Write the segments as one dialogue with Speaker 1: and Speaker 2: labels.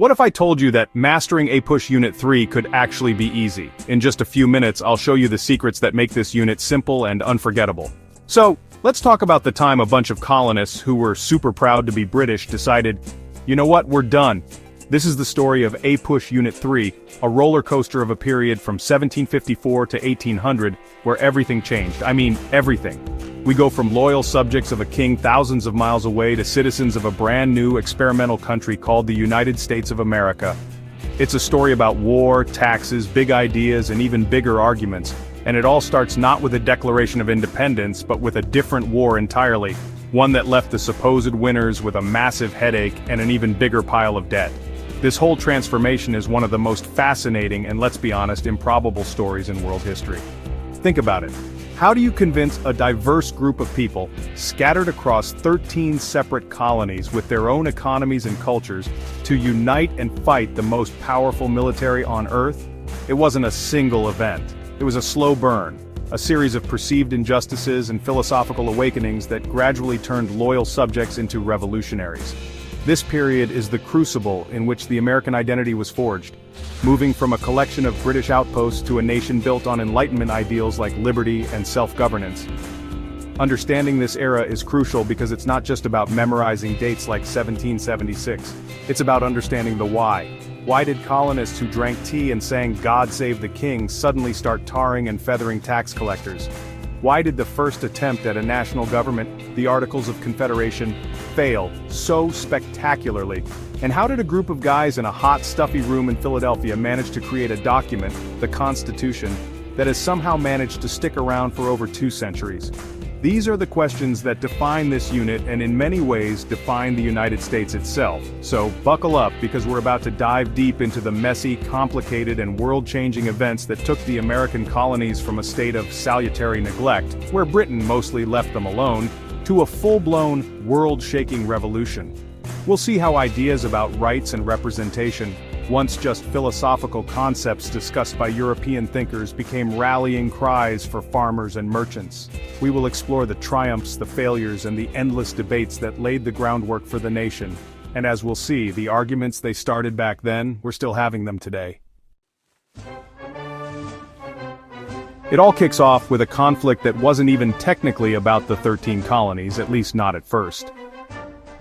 Speaker 1: What if I told you that mastering APUSH Unit 3 could actually be easy? In just a few minutes, I'll show you the secrets that make this unit simple and unforgettable. So, let's talk about the time a bunch of colonists who were super proud to be British decided, you know what, we're done. This is the story of APUSH Unit 3, a roller coaster of a period from 1754 to 1800, where everything changed. I mean, everything. We go from loyal subjects of a king thousands of miles away to citizens of a brand new experimental country called the United States of America. It's a story about war, taxes, big ideas, and even bigger arguments. And it all starts not with a Declaration of Independence, but with a different war entirely. One that left the supposed winners with a massive headache and an even bigger pile of debt. This whole transformation is one of the most fascinating and, let's be honest, improbable stories in world history. Think about it. How do you convince a diverse group of people, scattered across 13 separate colonies with their own economies and cultures, to unite and fight the most powerful military on Earth? It wasn't a single event. It was a slow burn, a series of perceived injustices and philosophical awakenings that gradually turned loyal subjects into revolutionaries. This period is the crucible in which the American identity was forged, moving from a collection of British outposts to a nation built on Enlightenment ideals like liberty and self-governance. Understanding this era is crucial because it's not just about memorizing dates like 1776. It's about understanding the why. Why did colonists who drank tea and sang "God Save the King" suddenly start tarring and feathering tax collectors? Why did the first attempt at a national government, the Articles of Confederation, fail so spectacularly? And how did a group of guys in a hot, stuffy room in Philadelphia manage to create a document, the Constitution, that has somehow managed to stick around for over 2 centuries? These are the questions that define this unit and in many ways define the United States itself. So buckle up, because we're about to dive deep into the messy, complicated, and world-changing events that took the American colonies from a state of salutary neglect, where Britain mostly left them alone, to a full-blown, world-shaking revolution. We'll see how ideas about rights and representation, once just philosophical concepts discussed by European thinkers, became rallying cries for farmers and merchants. We will explore the triumphs, the failures, and the endless debates that laid the groundwork for the nation. And as we'll see, the arguments they started back then, we're still having them today. It all kicks off with a conflict that wasn't even technically about the 13 colonies, at least not at first.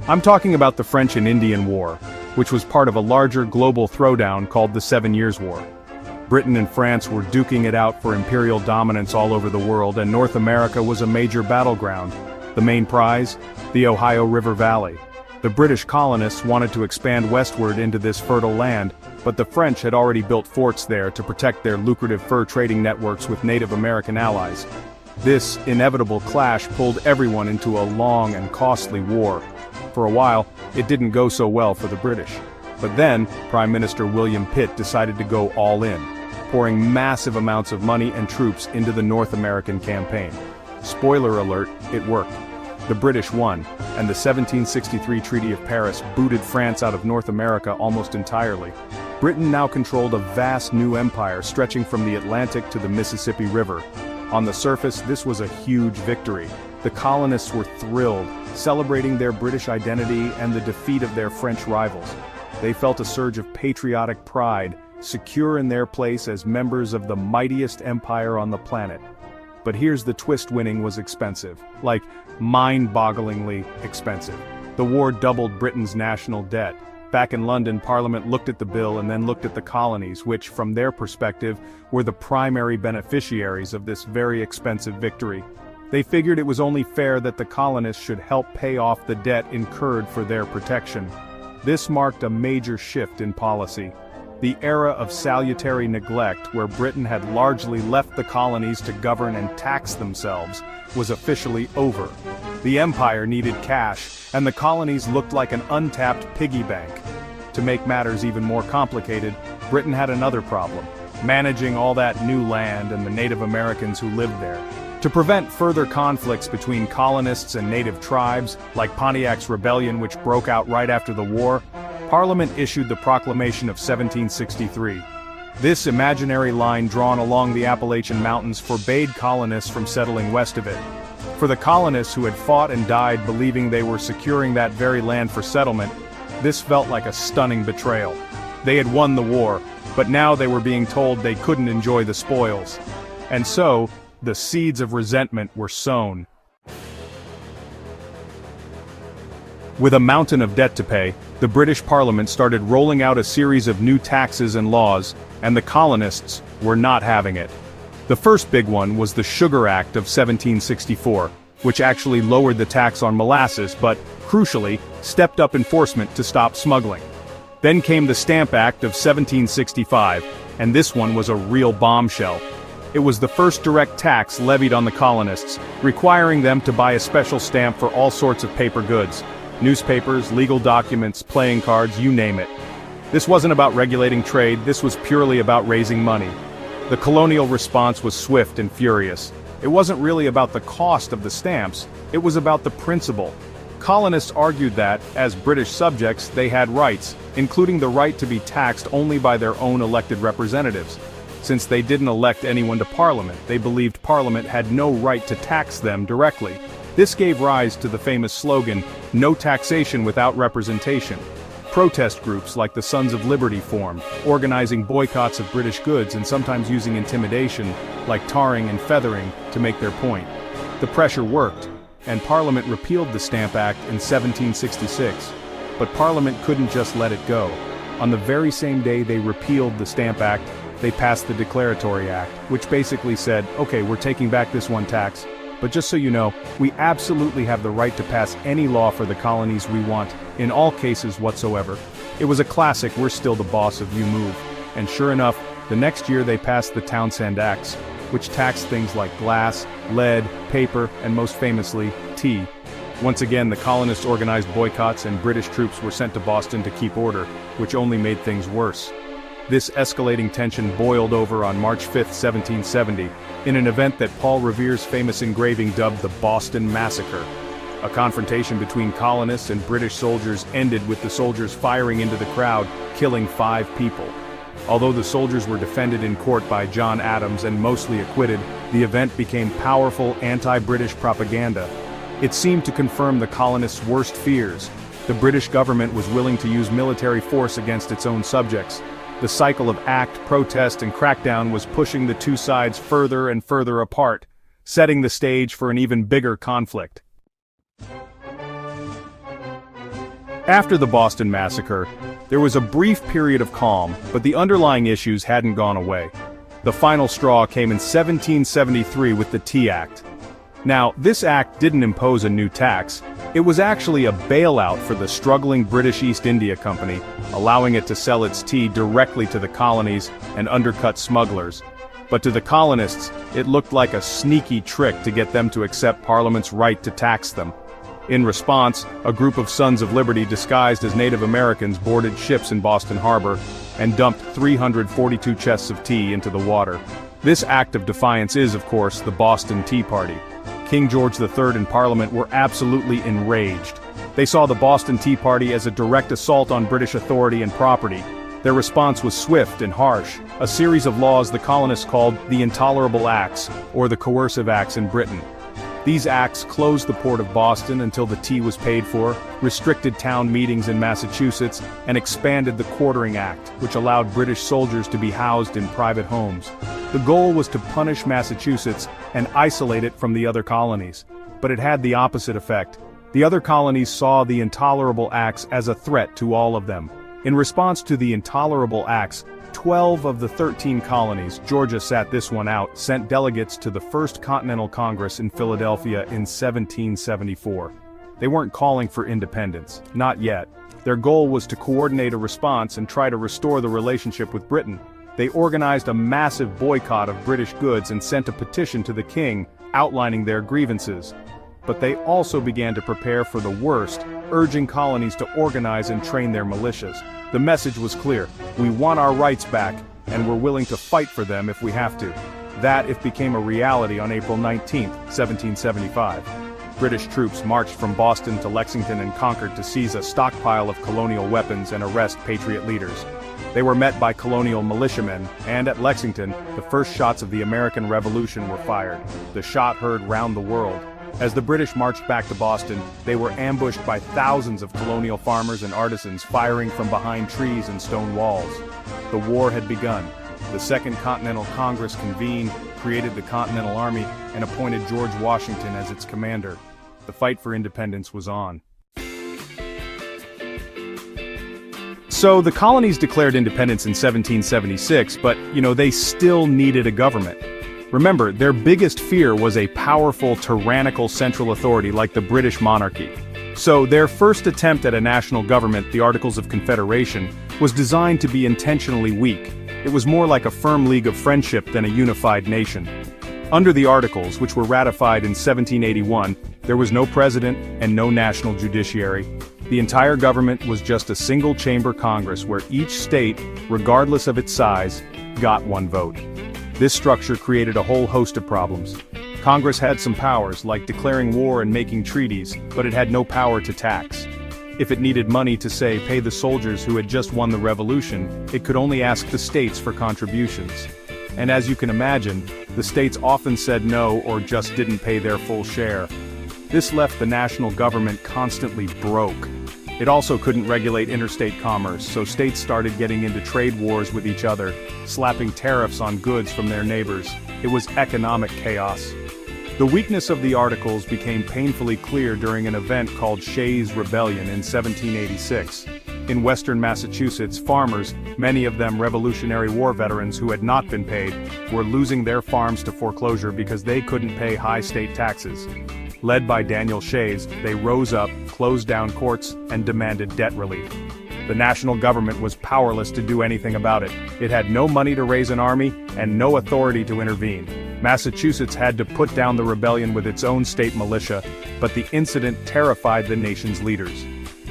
Speaker 1: I'm talking about the French and Indian War, which was part of a larger global throwdown called the 7 Years' War. Britain and France were duking it out for imperial dominance all over the world, and North America was a major battleground. The main prize? The Ohio River Valley. The British colonists wanted to expand westward into this fertile land, but the French had already built forts there to protect their lucrative fur trading networks with Native American allies. This inevitable clash pulled everyone into a long and costly war. For a while, it didn't go so well for the British. But then, Prime Minister William Pitt decided to go all in, pouring massive amounts of money and troops into the North American campaign. Spoiler alert, it worked. The British won, and the 1763 Treaty of Paris booted France out of North America almost entirely. Britain now controlled a vast new empire stretching from the Atlantic to the Mississippi River. On the surface, this was a huge victory. The colonists were thrilled, celebrating their British identity and the defeat of their French rivals. They felt a surge of patriotic pride, secure in their place as members of the mightiest empire on the planet. But here's the twist: winning was expensive. Like, mind-bogglingly expensive. The war doubled Britain's national debt. Back in London, Parliament looked at the bill and then looked at the colonies, which, from their perspective, were the primary beneficiaries of this very expensive victory. They figured it was only fair that the colonists should help pay off the debt incurred for their protection. This marked a major shift in policy. The era of salutary neglect, where Britain had largely left the colonies to govern and tax themselves, was officially over. The empire needed cash, and the colonies looked like an untapped piggy bank. To make matters even more complicated, Britain had another problem: managing all that new land and the Native Americans who lived there. To prevent further conflicts between colonists and native tribes, like Pontiac's Rebellion, which broke out right after the war, Parliament issued the Proclamation of 1763. This imaginary line drawn along the Appalachian Mountains forbade colonists from settling west of it. For the colonists who had fought and died believing they were securing that very land for settlement, this felt like a stunning betrayal. They had won the war, but now they were being told they couldn't enjoy the spoils. And so, the seeds of resentment were sown. With a mountain of debt to pay, the British Parliament started rolling out a series of new taxes and laws, and the colonists were not having it. The first big one was the Sugar Act of 1764, which actually lowered the tax on molasses but, crucially, stepped up enforcement to stop smuggling. Then came the Stamp Act of 1765, and this one was a real bombshell. It was the first direct tax levied on the colonists, requiring them to buy a special stamp for all sorts of paper goods. Newspapers, legal documents, playing cards, you name it. This wasn't about regulating trade, this was purely about raising money. The colonial response was swift and furious. It wasn't really about the cost of the stamps, it was about the principle. Colonists argued that, as British subjects, they had rights, including the right to be taxed only by their own elected representatives. Since they didn't elect anyone to Parliament, they believed Parliament had no right to tax them directly. This gave rise to the famous slogan, "No taxation without representation." Protest groups like the Sons of Liberty formed, organizing boycotts of British goods and sometimes using intimidation, like tarring and feathering, to make their point. The pressure worked, and Parliament repealed the Stamp Act in 1766. But Parliament couldn't just let it go. On the very same day they repealed the Stamp Act, they passed the Declaratory Act, which basically said, okay, we're taking back this one tax, but just so you know, we absolutely have the right to pass any law for the colonies we want, in all cases whatsoever. It was a classic "we're still the boss of you" move. And sure enough, the next year they passed the Townshend Acts, which taxed things like glass, lead, paper, and most famously, tea. Once again, the colonists organized boycotts and British troops were sent to Boston to keep order, which only made things worse. This escalating tension boiled over on March 5, 1770, in an event that Paul Revere's famous engraving dubbed the Boston Massacre. A confrontation between colonists and British soldiers ended with the soldiers firing into the crowd, killing 5 people. Although the soldiers were defended in court by John Adams and mostly acquitted, the event became powerful anti-British propaganda. It seemed to confirm the colonists' worst fears. The British government was willing to use military force against its own subjects. The cycle of act, protest, and crackdown was pushing the two sides further and further apart, setting the stage for an even bigger conflict. After the Boston Massacre, there was a brief period of calm, but the underlying issues hadn't gone away. The final straw came in 1773 with the Tea Act. Now, this act didn't impose a new tax. It was actually a bailout for the struggling British East India Company, allowing it to sell its tea directly to the colonies and undercut smugglers. But to the colonists, it looked like a sneaky trick to get them to accept Parliament's right to tax them. In response, a group of Sons of Liberty disguised as Native Americans boarded ships in Boston Harbor and dumped 342 chests of tea into the water. This act of defiance is, of course, the Boston Tea Party. King George III and Parliament were absolutely enraged. They saw the Boston Tea Party as a direct assault on British authority and property. Their response was swift and harsh, a series of laws the colonists called the Intolerable Acts, or the Coercive Acts in Britain. These acts closed the port of Boston until the tea was paid for, restricted town meetings in Massachusetts, and expanded the Quartering Act, which allowed British soldiers to be housed in private homes. The goal was to punish Massachusetts and isolate it from the other colonies. But it had the opposite effect. The other colonies saw the Intolerable Acts as a threat to all of them. In response to the Intolerable Acts, 12 of the 13 colonies, Georgia sat this one out, sent delegates to the First Continental Congress in Philadelphia in 1774. They weren't calling for independence, not yet. Their goal was to coordinate a response and try to restore the relationship with Britain. They organized a massive boycott of British goods and sent a petition to the king, outlining their grievances. But they also began to prepare for the worst, urging colonies to organize and train their militias. The message was clear: we want our rights back, and we're willing to fight for them if we have to. That it became a reality on April 19, 1775. British troops marched from Boston to Lexington and Concord to seize a stockpile of colonial weapons and arrest Patriot leaders. They were met by colonial militiamen, and at Lexington, the first shots of the American Revolution were fired. The shot heard round the world. As the British marched back to Boston, they were ambushed by thousands of colonial farmers and artisans firing from behind trees and stone walls. The war had begun. The Second Continental Congress convened, created the Continental Army, and appointed George Washington as its commander. The fight for independence was on. So the colonies declared independence in 1776, but, they still needed a government. Remember, their biggest fear was a powerful, tyrannical central authority like the British monarchy. So their first attempt at a national government, the Articles of Confederation, was designed to be intentionally weak. It was more like a firm league of friendship than a unified nation. Under the Articles, which were ratified in 1781, there was no president and no national judiciary. The entire government was just a single-chamber Congress where each state, regardless of its size, got one vote. This structure created a whole host of problems. Congress had some powers, like declaring war and making treaties, but it had no power to tax. If it needed money to, say, pay the soldiers who had just won the revolution, it could only ask the states for contributions. And as you can imagine, the states often said no or just didn't pay their full share. This left the national government constantly broke. It also couldn't regulate interstate commerce, so states started getting into trade wars with each other, slapping tariffs on goods from their neighbors. It was economic chaos. The weakness of the Articles became painfully clear during an event called Shays' Rebellion in 1786. In western Massachusetts, farmers, many of them Revolutionary War veterans who had not been paid, were losing their farms to foreclosure because they couldn't pay high state taxes. Led by Daniel Shays, they rose up, closed down courts, and demanded debt relief. The national government was powerless to do anything about it. It had no money to raise an army, and no authority to intervene. Massachusetts had to put down the rebellion with its own state militia, but the incident terrified the nation's leaders.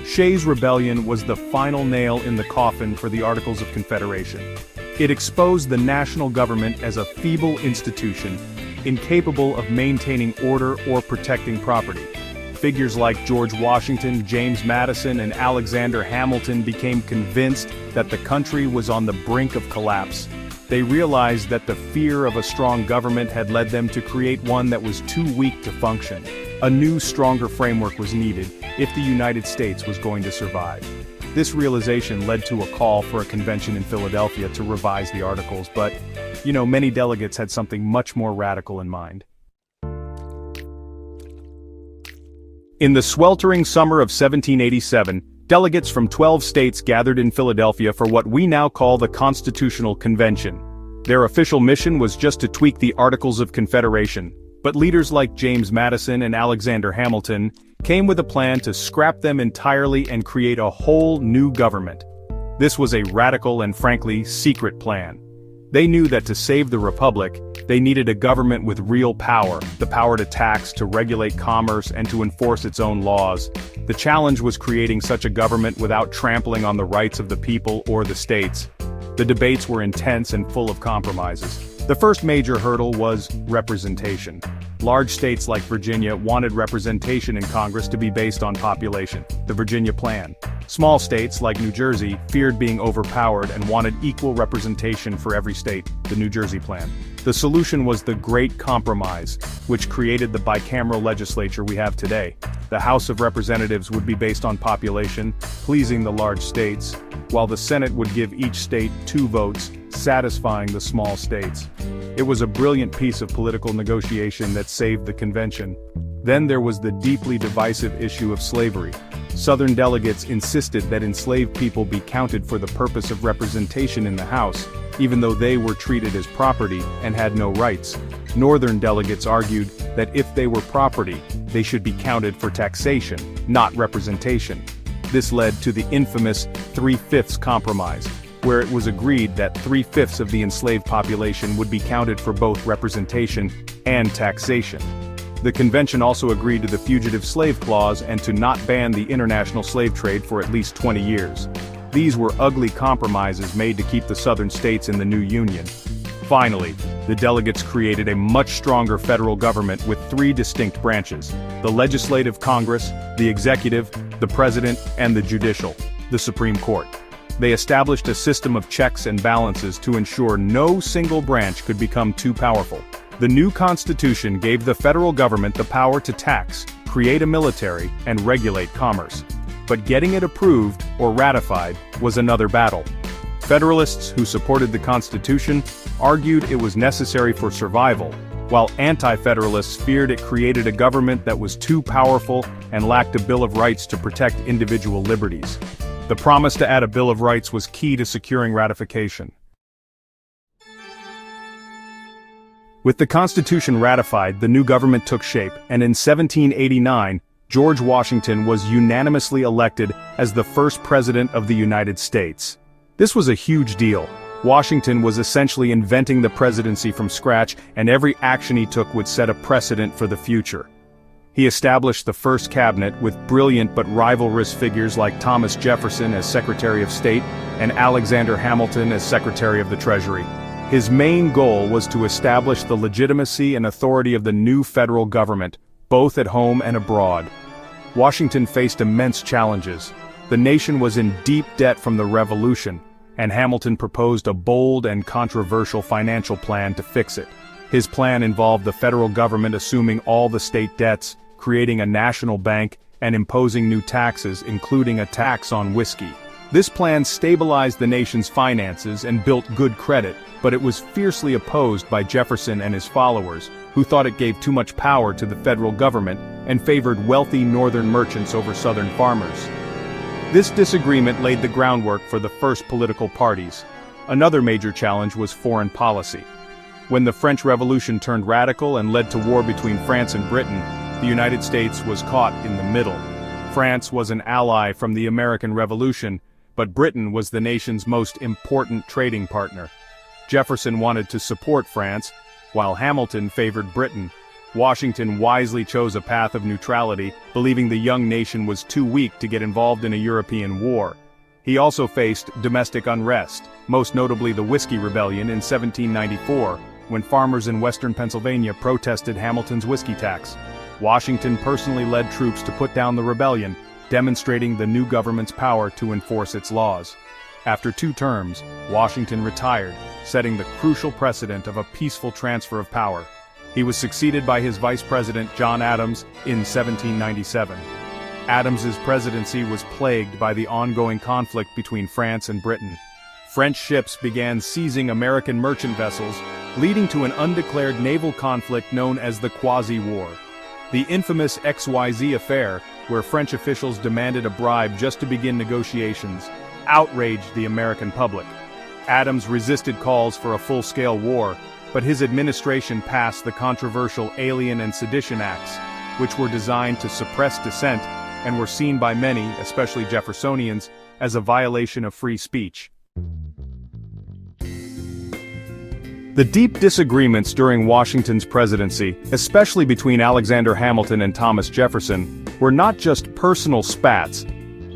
Speaker 1: Shays' Rebellion was the final nail in the coffin for the Articles of Confederation. It exposed the national government as a feeble institution, incapable of maintaining order or protecting property. Figures like George Washington, James Madison, and Alexander Hamilton became convinced that the country was on the brink of collapse. They realized that the fear of a strong government had led them to create one that was too weak to function. A new, stronger framework was needed if the United States was going to survive. This realization led to a call for a convention in Philadelphia to revise the Articles, but, many delegates had something much more radical in mind. In the sweltering summer of 1787, delegates from 12 states gathered in Philadelphia for what we now call the Constitutional Convention. Their official mission was just to tweak the Articles of Confederation, but leaders like James Madison and Alexander Hamilton came with a plan to scrap them entirely and create a whole new government. This was a radical and frankly secret plan. They knew that to save the Republic, they needed a government with real power, the power to tax, to regulate commerce, and to enforce its own laws. The challenge was creating such a government without trampling on the rights of the people or the states. The debates were intense and full of compromises. The first major hurdle was representation. Large states like Virginia wanted representation in Congress to be based on population, the Virginia Plan. Small states like New Jersey feared being overpowered and wanted equal representation for every state, the New Jersey Plan. The solution was the Great Compromise, which created the bicameral legislature we have today. The House of Representatives would be based on population, pleasing the large states, while the Senate would give each state 2 votes, satisfying the small states. It was a brilliant piece of political negotiation that saved the convention. Then there was the deeply divisive issue of slavery. Southern delegates insisted that enslaved people be counted for the purpose of representation in the House, even though they were treated as property and had no rights. Northern delegates argued that if they were property, they should be counted for taxation, not representation. This led to the infamous 3/5 compromise, where it was agreed that 3/5 of the enslaved population would be counted for both representation and taxation. The convention also agreed to the Fugitive Slave Clause and to not ban the international slave trade for at least 20 years. These were ugly compromises made to keep the southern states in the new union. Finally, the delegates created a much stronger federal government with 3 distinct branches: the legislative Congress, the executive, the president, and the judicial, the Supreme Court. They established a system of checks and balances to ensure no single branch could become too powerful. The new constitution gave the federal government the power to tax, create a military, and regulate commerce. But getting it approved, or ratified, was another battle. Federalists who supported the Constitution argued it was necessary for survival, while anti-federalists feared it created a government that was too powerful and lacked a Bill of Rights to protect individual liberties. The promise to add a Bill of Rights was key to securing ratification. With the Constitution ratified, the new government took shape, and in 1789, George Washington was unanimously elected as the first president of the United States. This was a huge deal. Washington was essentially inventing the presidency from scratch, and every action he took would set a precedent for the future. He established the first cabinet with brilliant but rivalrous figures like Thomas Jefferson as Secretary of State and Alexander Hamilton as Secretary of the Treasury. His main goal was to establish the legitimacy and authority of the new federal government, both at home and abroad. Washington faced immense challenges. The nation was in deep debt from the Revolution, and Hamilton proposed a bold and controversial financial plan to fix it. His plan involved the federal government assuming all the state debts, creating a national bank, and imposing new taxes, including a tax on whiskey. This plan stabilized the nation's finances and built good credit, but it was fiercely opposed by Jefferson and his followers, who thought it gave too much power to the federal government and favored wealthy northern merchants over southern farmers. This disagreement laid the groundwork for the first political parties. Another major challenge was foreign policy. When the French Revolution turned radical and led to war between France and Britain, the United States was caught in the middle. France was an ally from the American Revolution, but Britain was the nation's most important trading partner. Jefferson wanted to support France, while Hamilton favored Britain. Washington wisely chose a path of neutrality, believing the young nation was too weak to get involved in a European war. He also faced domestic unrest, most notably the Whiskey Rebellion in 1794, when farmers in western Pennsylvania protested Hamilton's whiskey tax. Washington personally led troops to put down the rebellion, demonstrating the new government's power to enforce its laws. After 2 terms, Washington retired, setting the crucial precedent of a peaceful transfer of power. He was succeeded by his vice president John Adams in 1797. Adams's presidency was plagued by the ongoing conflict between France and Britain. French ships began seizing American merchant vessels, leading to an undeclared naval conflict known as the Quasi-War. The infamous XYZ affair, where French officials demanded a bribe just to begin negotiations, outraged the American public. Adams resisted calls for a full-scale war, but his administration passed the controversial Alien and Sedition Acts, which were designed to suppress dissent and were seen by many, especially Jeffersonians, as a violation of free speech. The deep disagreements during Washington's presidency, especially between Alexander Hamilton and Thomas Jefferson, were not just personal spats.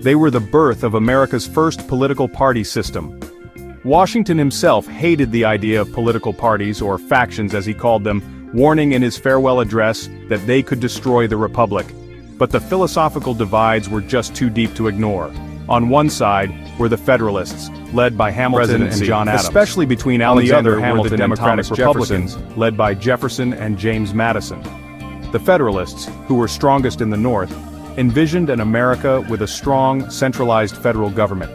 Speaker 1: They were the birth of America's first political party system. Washington himself hated the idea of political parties, or factions as he called them, warning in his farewell address that they could destroy the republic. But the philosophical divides were just too deep to ignore. On one side were the Federalists, led by Hamilton and John Adams, especially between Alexander Hamilton and Thomas Republicans, led by Jefferson and James Madison. The Federalists, who were strongest in the North, envisioned an America with a strong, centralized federal government.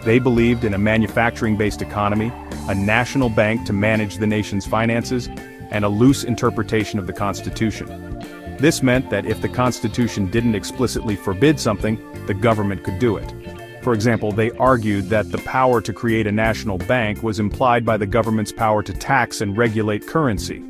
Speaker 1: They believed in a manufacturing-based economy, a national bank to manage the nation's finances, and a loose interpretation of the Constitution. This meant that if the Constitution didn't explicitly forbid something, the government could do it. For example, they argued that the power to create a national bank was implied by the government's power to tax and regulate currency.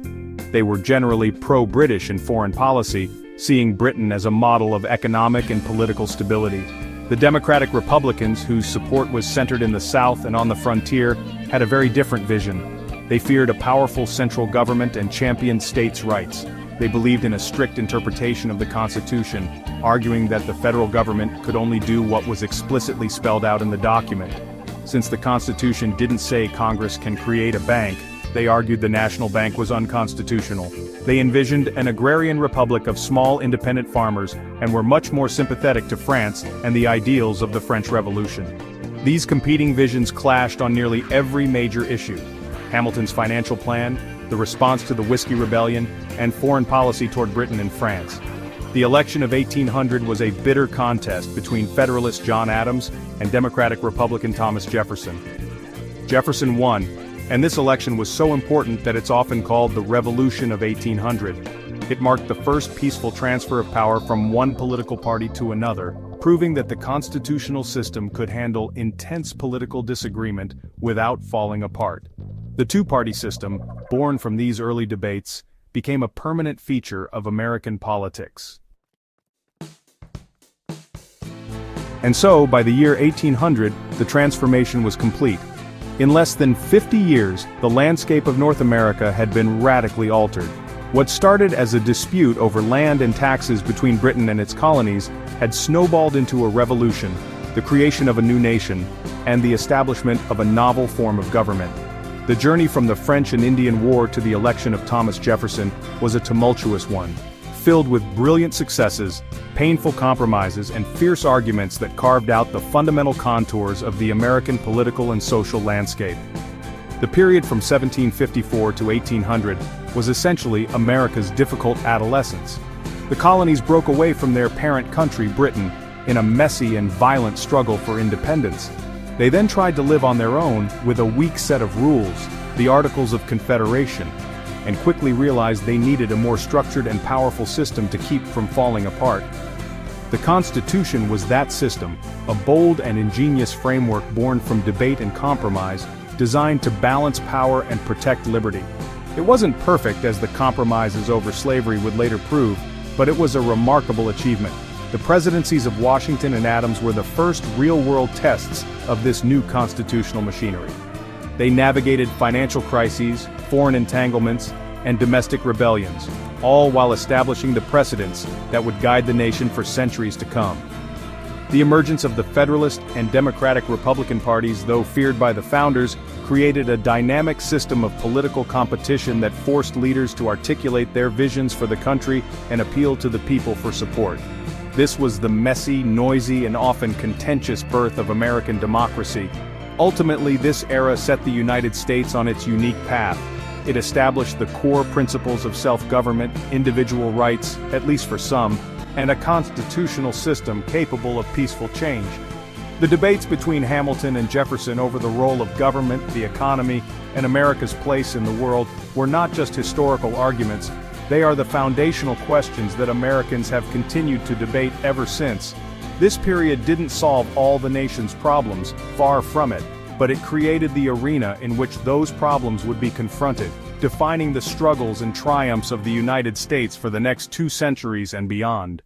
Speaker 1: They were generally pro-British in foreign policy, seeing Britain as a model of economic and political stability. The Democratic Republicans, whose support was centered in the South and on the frontier, had a very different vision. They feared a powerful central government and championed states' rights. They believed in a strict interpretation of the Constitution, arguing that the federal government could only do what was explicitly spelled out in the document. Since the Constitution didn't say Congress can create a bank, they argued the national bank was unconstitutional. They envisioned an agrarian republic of small independent farmers and were much more sympathetic to France and the ideals of the French Revolution. These competing visions clashed on nearly every major issue. Hamilton's financial plan, the response to the Whiskey Rebellion, and foreign policy toward Britain and France. The election of 1800 was a bitter contest between Federalist John Adams and Democratic Republican Thomas Jefferson. Jefferson won, and this election was so important that it's often called the Revolution of 1800. It marked the first peaceful transfer of power from one political party to another, proving that the constitutional system could handle intense political disagreement without falling apart. The two-party system, born from these early debates, became a permanent feature of American politics. And so, by the year 1800, the transformation was complete. In less than 50 years, the landscape of North America had been radically altered. What started as a dispute over land and taxes between Britain and its colonies had snowballed into a revolution, the creation of a new nation, and the establishment of a novel form of government. The journey from the French and Indian War to the election of Thomas Jefferson was a tumultuous one, filled with brilliant successes, painful compromises, and fierce arguments that carved out the fundamental contours of the American political and social landscape. The period from 1754 to 1800 was essentially America's difficult adolescence. The colonies broke away from their parent country, Britain, in a messy and violent struggle for independence. They then tried to live on their own with a weak set of rules, the Articles of Confederation, and quickly realized they needed a more structured and powerful system to keep from falling apart. The Constitution was that system, a bold and ingenious framework born from debate and compromise, designed to balance power and protect liberty. It wasn't perfect, as the compromises over slavery would later prove, but it was a remarkable achievement. The presidencies of Washington and Adams were the first real-world tests of this new constitutional machinery. They navigated financial crises, foreign entanglements, and domestic rebellions, all while establishing the precedents that would guide the nation for centuries to come. The emergence of the Federalist and Democratic Republican parties, though feared by the founders, created a dynamic system of political competition that forced leaders to articulate their visions for the country and appeal to the people for support. This was the messy, noisy, and often contentious birth of American democracy. Ultimately, this era set the United States on its unique path. It established the core principles of self-government, individual rights, at least for some, and a constitutional system capable of peaceful change. The debates between Hamilton and Jefferson over the role of government, the economy, and America's place in the world were not just historical arguments. They are the foundational questions that Americans have continued to debate ever since. This period didn't solve all the nation's problems, far from it, but it created the arena in which those problems would be confronted, defining the struggles and triumphs of the United States for the next 2 centuries and beyond.